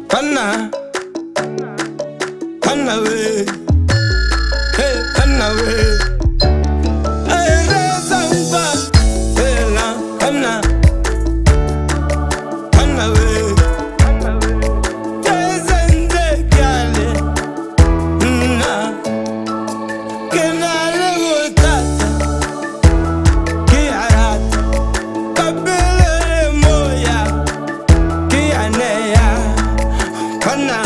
Panna, Panna way, hey Panna way. Hey, Samba, hey la, Panna, Panna way. Tezende gale, na, kenale gotata, kiarata, kabele moya, kianeya, Panna.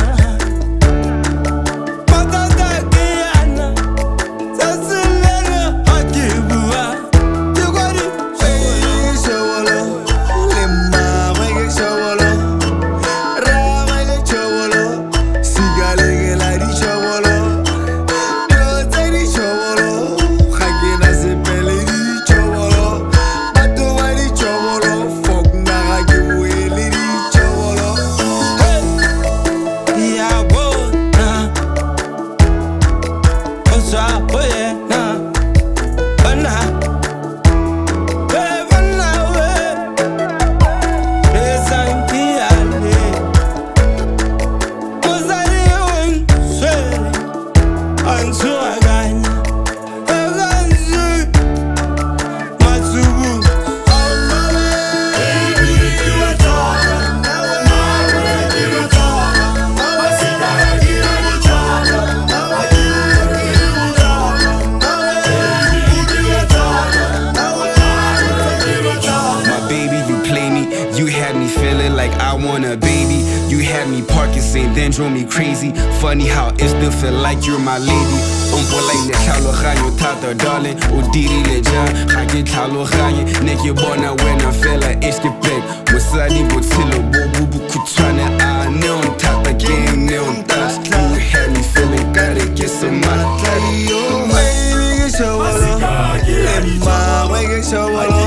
Then drove me crazy. Funny how it still feel like you're my lady. Like the chalo ganyo tata darling. Udiri le jan, hagi chalo ganyo. Neki bona when I feel like it's get big. Musadi botilo bobu kutwane. I neon tata game neon touch. You had me feeling gotta get some money. Oh my, get Chobolo. Emma, we get Chobolo.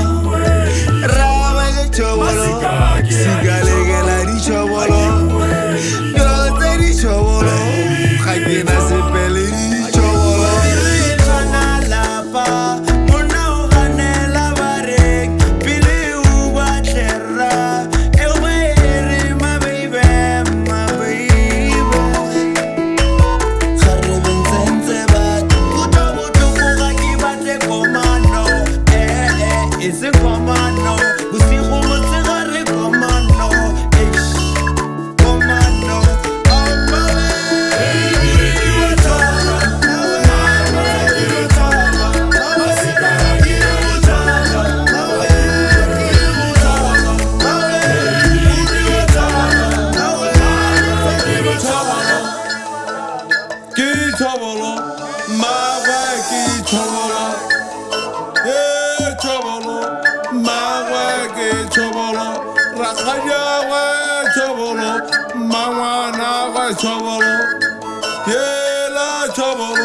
Ra, we get Chobolo. Sigale get la di Chobolo. Chobolo, Kgatleng se pele di Chobolo. Tshwana lapa, mona o ganela bareng, pele o batlera, e o ere my baby, my baby. Gare bentse bat, buto ga ke batle komano, ese komano, bosigo motse gare komano, komano. Chobolo, my way, Chobolo, yeah, Chobolo, my way, Chobolo, Rakaya way, Chobolo, Mama way, Chobolo, yeah, la Chobolo.